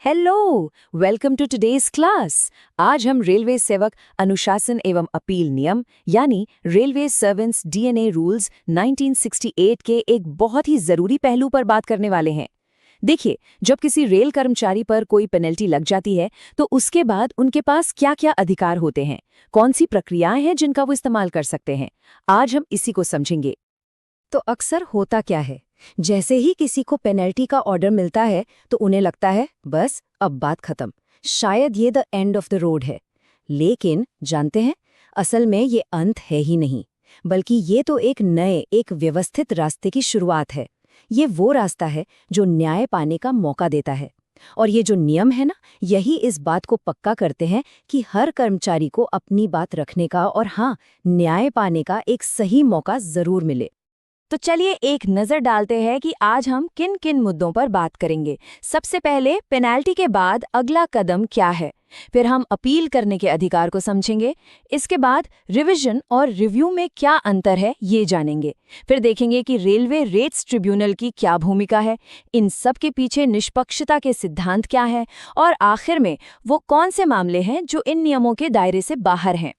Hello, welcome to today's class. आज हम railway सेवक अनुशासन एवं अपील नियम यानी रेलवे सर्वेंट्स डीएनए रूल्स 1968 के एक बहुत ही जरूरी पहलू पर बात करने वाले हैं। देखिए, जब किसी रेल कर्मचारी पर कोई पेनल्टी लग जाती है तो उसके बाद उनके पास क्या-क्या अधिकार होते हैं, कौन सी प्रक्रियाएं हैं जिनका वो इस्तेमाल कर सकते हैं। आज हम इसी को समझेंगे। तो अक्सर होता क्या है, जैसे ही किसी को पेनल्टी का ऑर्डर मिलता है तो उन्हें लगता है बस अब बात खत्म, शायद ये the end of the road है। लेकिन जानते हैं, असल में ये अंत है ही नहीं, बल्कि ये तो एक व्यवस्थित रास्ते की शुरुआत है। ये वो रास्ता है जो न्याय पाने का मौका देता है। और ये जो नियम है ना, यही इस बात को पक्का करते हैं कि हर कर्मचारी को अपनी बात रखने का और हाँ, न्याय पाने का एक सही मौका जरूर मिले। तो चलिए एक नजर डालते हैं कि आज हम किन किन मुद्दों पर बात करेंगे। सबसे पहले पेनल्टी के बाद अगला कदम क्या है, फिर हम अपील करने के अधिकार को समझेंगे। इसके बाद रिवीजन और रिव्यू में क्या अंतर है ये जानेंगे। फिर देखेंगे कि रेलवे रेट्स ट्रिब्यूनल की क्या भूमिका है, इन सब के पीछे निष्पक्षता के सिद्धांत क्या है, और आखिर में वो कौन से मामले हैं जो इन नियमों के दायरे से बाहर हैं।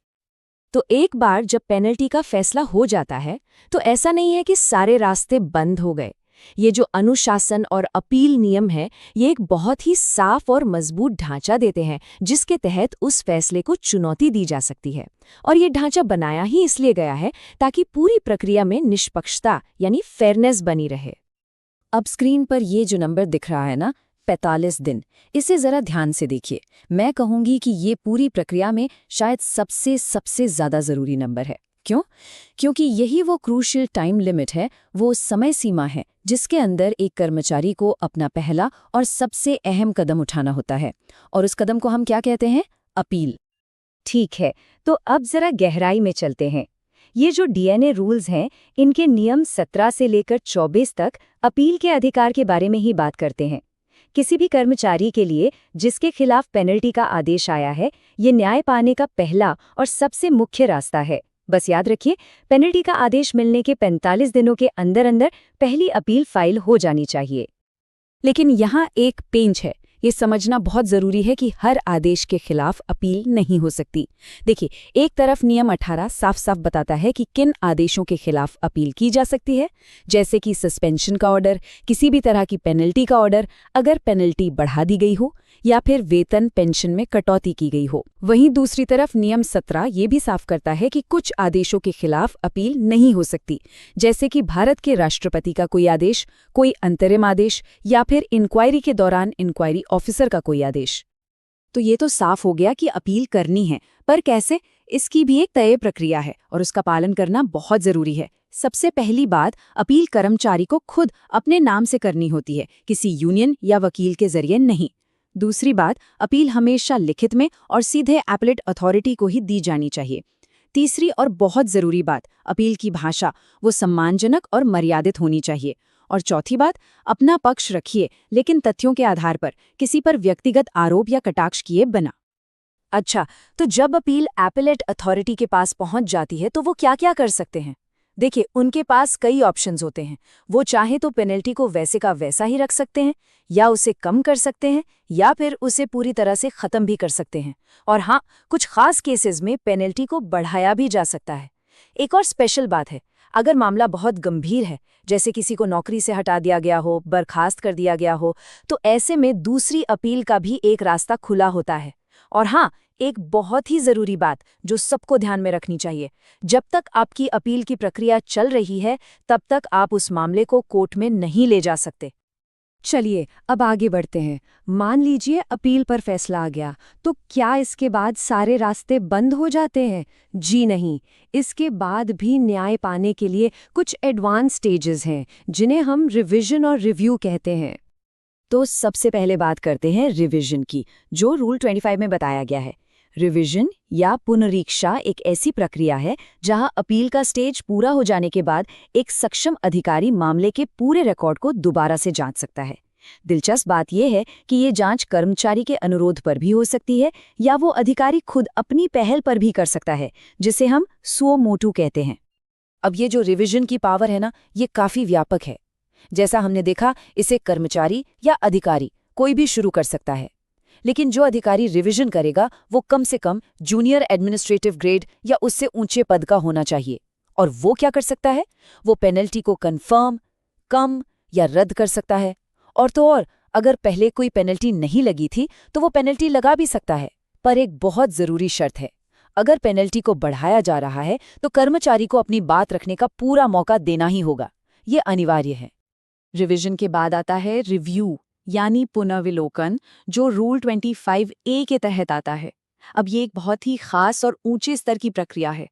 तो एक बार जब पेनल्टी का फैसला हो जाता है तो ऐसा नहीं है कि सारे रास्ते बंद हो गए। ये जो अनुशासन और अपील नियम है, ये एक बहुत ही साफ और मजबूत ढांचा देते हैं जिसके तहत उस फैसले को चुनौती दी जा सकती है। और ये ढांचा बनाया ही इसलिए गया है ताकि पूरी प्रक्रिया में निष्पक्षता यानी फेयरनेस बनी रहे। अब स्क्रीन पर ये जो नंबर दिख रहा है ना, 45 दिन, इसे जरा ध्यान से देखिए। मैं कहूंगी कि ये पूरी प्रक्रिया में शायद सबसे ज्यादा जरूरी नंबर है। क्यों? क्योंकि यही वो क्रूशियल टाइम लिमिट है, वो समय सीमा है जिसके अंदर एक कर्मचारी को अपना पहला और सबसे अहम कदम उठाना होता है। और उस कदम को हम क्या कहते हैं? अपील। ठीक है, तो अब जरा गहराई में चलते हैं। ये जो डीएनए रूल्स हैं, इनके नियम 17 से लेकर 24 तक अपील के अधिकार के बारे में ही बात करते हैं। किसी भी कर्मचारी के लिए जिसके खिलाफ पेनल्टी का आदेश आया है, ये न्याय पाने का पहला और सबसे मुख्य रास्ता है। बस याद रखिए, पेनल्टी का आदेश मिलने के 45 दिनों के अंदर अंदर पहली अपील फाइल हो जानी चाहिए। लेकिन यहाँ एक पेंच है, ये समझना बहुत जरूरी है कि हर आदेश के खिलाफ अपील नहीं हो सकती। देखिए, एक तरफ नियम 18 साफ साफ बताता है कि किन आदेशों के खिलाफ अपील की जा सकती है, जैसे कि सस्पेंशन का ऑर्डर, किसी भी तरह की पेनल्टी का ऑर्डर, अगर पेनल्टी बढ़ा दी गई हो या फिर वेतन पेंशन में कटौती की गई हो। वहीं दूसरी तरफ नियम 17 ये भी साफ करता है कि कुछ आदेशों के खिलाफ अपील नहीं हो सकती, जैसे कि भारत के राष्ट्रपति का कोई आदेश, कोई अंतरिम आदेश या फिर इंक्वायरी के दौरान इंक्वायरी ऑफिसर का कोई आदेश। तो ये तो साफ हो गया कि अपील करनी है, पर कैसे? इसकी भी एक तय प्रक्रिया है और उसका पालन करना बहुत जरूरी है। सबसे पहली बात, अपील कर्मचारी को खुद अपने नाम से करनी होती है, किसी यूनियन या वकील के जरिए नहीं। दूसरी बात, अपील हमेशा लिखित में और सीधे एपेलेट अथॉरिटी को ही दी जानी चाहिए। तीसरी और बहुत जरूरी बात, अपील की भाषा वो सम्मानजनक और मर्यादित होनी चाहिए। और चौथी बात, अपना पक्ष रखिए लेकिन तथ्यों के आधार पर, किसी पर व्यक्तिगत आरोप या कटाक्ष किए बिना। अच्छा, तो जब अपील एपेलेट अथॉरिटी के पास पहुंच जाती है तो वो क्या-क्या कर सकते हैं? देखिए, उनके पास कई ऑप्शंस होते हैं। वो चाहे तो पेनल्टी को वैसे का वैसा ही रख सकते हैं, या उसे कम कर सकते हैं, या फिर उसे पूरी तरह से खत्म भी कर सकते हैं। और हाँ, कुछ खास केसेस में पेनल्टी को बढ़ाया भी जा सकता है। एक और स्पेशल बात है, अगर मामला बहुत गंभीर है, जैसे किसी को नौकरी से हटा दिया गया हो, बर्खास्त कर दिया गया हो, तो ऐसे में दूसरी अपील का भी एक रास्ता खुला होता है। और हाँ, एक बहुत ही जरूरी बात जो सबको ध्यान में रखनी चाहिए, जब तक आपकी अपील की प्रक्रिया चल रही है तब तक आप उस मामले को कोर्ट में नहीं ले जा सकते। चलिए अब आगे बढ़ते हैं। मान लीजिए अपील पर फैसला आ गया, तो क्या इसके बाद सारे रास्ते बंद हो जाते हैं? जी नहीं, इसके बाद भी न्याय पाने के लिए कुछ एडवांस स्टेजेस हैं जिन्हें हम रिवीजन और रिव्यू कहते हैं। तो सबसे पहले बात करते हैं रिवीजन की, जो रूल 25 में बताया गया है। रिवीजन या पुनरीक्षा एक ऐसी प्रक्रिया है जहां अपील का स्टेज पूरा हो जाने के बाद एक सक्षम अधिकारी मामले के पूरे रिकॉर्ड को दोबारा से जांच सकता है। दिलचस्प बात यह है कि ये जांच कर्मचारी के अनुरोध पर भी हो सकती है या वो अधिकारी खुद अपनी पहल पर भी कर सकता है, जिसे हम सुओ मोटू कहते हैं। अब ये जो रिवीजन की पावर है ना, ये काफी व्यापक है। जैसा हमने देखा, इसे कर्मचारी या अधिकारी कोई भी शुरू कर सकता है। लेकिन जो अधिकारी रिवीजन करेगा वो कम से कम जूनियर एडमिनिस्ट्रेटिव ग्रेड या उससे ऊंचे पद का होना चाहिए। और वो क्या कर सकता है? वो पेनल्टी को कंफर्म, कम या रद्द कर सकता है। और तो और, अगर पहले कोई पेनल्टी नहीं लगी थी तो वो पेनल्टी लगा भी सकता है। पर एक बहुत जरूरी शर्त है, अगर पेनल्टी को बढ़ाया जा रहा है तो कर्मचारी को अपनी बात रखने का पूरा मौका देना ही होगा। ये अनिवार्य है। रिवीजन के बाद आता है रिव्यू यानी पुनर्विलोकन, जो रूल 25A के तहत आता है। अब ये एक बहुत ही खास और ऊंचे स्तर की प्रक्रिया है।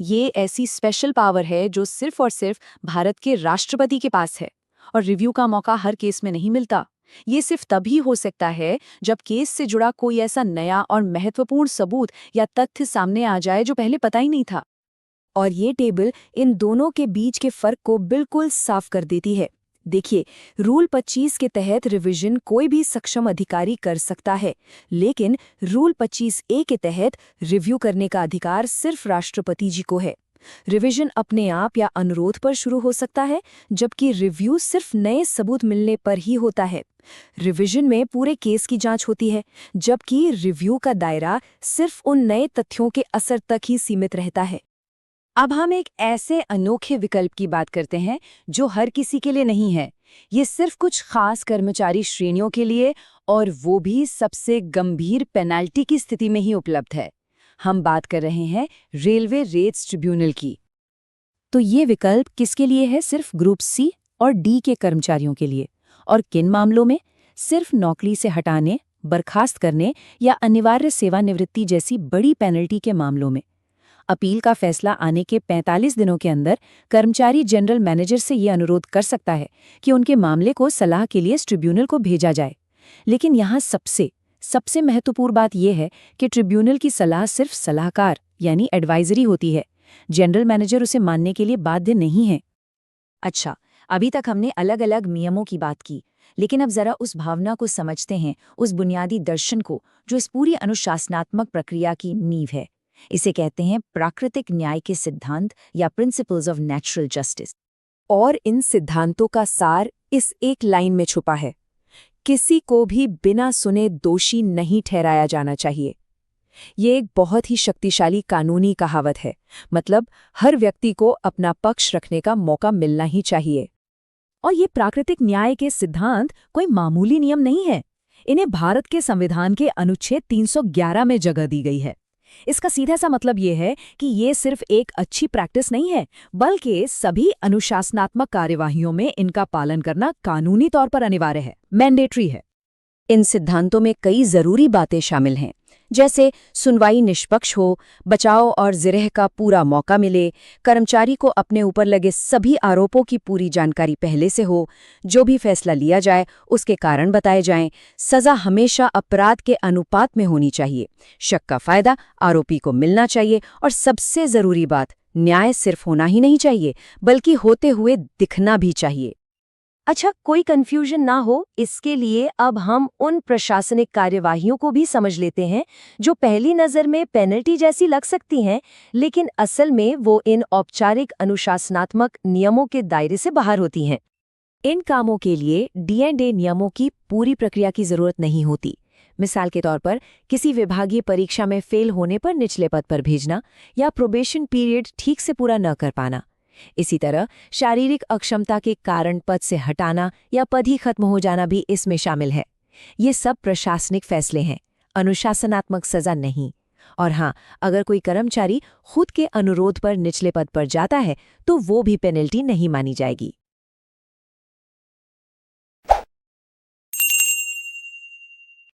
ये ऐसी स्पेशल पावर है जो सिर्फ और सिर्फ भारत के राष्ट्रपति के पास है। और रिव्यू का मौका हर केस में नहीं मिलता। ये सिर्फ तभी हो सकता है जब केस से जुड़ा कोई ऐसा नया और महत्वपूर्ण सबूत या तथ्य सामने आ जाए जो पहले पता ही नहीं था। और ये टेबल इन दोनों के बीच के फर्क को बिल्कुल साफ कर देती है। देखिए, रूल 25 के तहत रिवीजन कोई भी सक्षम अधिकारी कर सकता है, लेकिन रूल 25A के तहत रिव्यू करने का अधिकार सिर्फ राष्ट्रपति जी को है। रिवीजन अपने आप या अनुरोध पर शुरू हो सकता है, जबकि रिव्यू सिर्फ नए सबूत मिलने पर ही होता है। रिवीजन में पूरे केस की जांच होती है, जबकि रिव्यू का दायरा सिर्फ उन नए तथ्यों के असर तक ही सीमित रहता है। अब हम एक ऐसे अनोखे विकल्प की बात करते हैं जो हर किसी के लिए नहीं है। ये सिर्फ कुछ खास कर्मचारी श्रेणियों के लिए, और वो भी सबसे गंभीर पेनाल्टी की स्थिति में ही उपलब्ध है। हम बात कर रहे हैं रेलवे रेट्स ट्रिब्यूनल की। तो ये विकल्प किसके लिए है? सिर्फ ग्रुप सी और डी के कर्मचारियों के लिए। और किन मामलों में? सिर्फ नौकरी से हटाने, बर्खास्त करने या अनिवार्य सेवानिवृत्ति जैसी बड़ी पेनल्टी के मामलों में। अपील का फैसला आने के 45 दिनों के अंदर कर्मचारी जनरल मैनेजर से ये अनुरोध कर सकता है कि उनके मामले को सलाह के लिए ट्रिब्यूनल को भेजा जाए। लेकिन यहाँ सबसे महत्वपूर्ण बात यह है कि ट्रिब्यूनल की सलाह सिर्फ सलाहकार यानी एडवाइजरी होती है। जनरल मैनेजर उसे मानने के लिए बाध्य नहीं है। अच्छा, अभी तक हमने अलग अलग नियमों की बात की, लेकिन अब जरा उस भावना को समझते हैं, उस बुनियादी दर्शन को जो इस पूरी अनुशासनात्मक प्रक्रिया की नींव है। इसे कहते हैं प्राकृतिक न्याय के सिद्धांत या प्रिंसिपल्स ऑफ नेचुरल जस्टिस। और इन सिद्धांतों का सार इस एक लाइन में छुपा है: किसी को भी बिना सुने दोषी नहीं ठहराया जाना चाहिए। ये एक बहुत ही शक्तिशाली कानूनी कहावत है। मतलब हर व्यक्ति को अपना पक्ष रखने का मौका मिलना ही चाहिए। और ये प्राकृतिक न्याय के सिद्धांत कोई मामूली नियम नहीं है। इन्हें भारत के संविधान के अनुच्छेद 311 में जगह दी गई है। इसका सीधा सा मतलब ये है कि ये सिर्फ एक अच्छी प्रैक्टिस नहीं है, बल्कि सभी अनुशासनात्मक कार्यवाहियों में इनका पालन करना कानूनी तौर पर अनिवार्य है, मैंडेटरी है। इन सिद्धांतों में कई जरूरी बातें शामिल हैं, जैसे सुनवाई निष्पक्ष हो, बचाव और जिरह का पूरा मौका मिले, कर्मचारी को अपने ऊपर लगे सभी आरोपों की पूरी जानकारी पहले से हो, जो भी फैसला लिया जाए उसके कारण बताए जाएं, सजा हमेशा अपराध के अनुपात में होनी चाहिए, शक का फायदा आरोपी को मिलना चाहिए, और सबसे जरूरी बात, न्याय सिर्फ होना ही नहीं चाहिए बल्कि होते हुए दिखना भी चाहिए। अच्छा, कोई कंफ्यूजन ना हो इसके लिए अब हम उन प्रशासनिक कार्यवाहियों को भी समझ लेते हैं जो पहली नज़र में पेनल्टी जैसी लग सकती हैं, लेकिन असल में वो इन औपचारिक अनुशासनात्मक नियमों के दायरे से बाहर होती हैं। इन कामों के लिए D&A नियमों की पूरी प्रक्रिया की जरूरत नहीं होती। मिसाल के तौर पर किसी विभागीय परीक्षा में फेल होने पर निचले पद पर भेजना या प्रोबेशन पीरियड ठीक से पूरा न कर पाना। इसी तरह शारीरिक अक्षमता के कारण पद से हटाना या पद ही खत्म हो जाना भी इसमें शामिल है। ये सब प्रशासनिक फैसले हैं, अनुशासनात्मक सजा नहीं। और हाँ, अगर कोई कर्मचारी खुद के अनुरोध पर निचले पद पर जाता है तो वो भी पेनल्टी नहीं मानी जाएगी।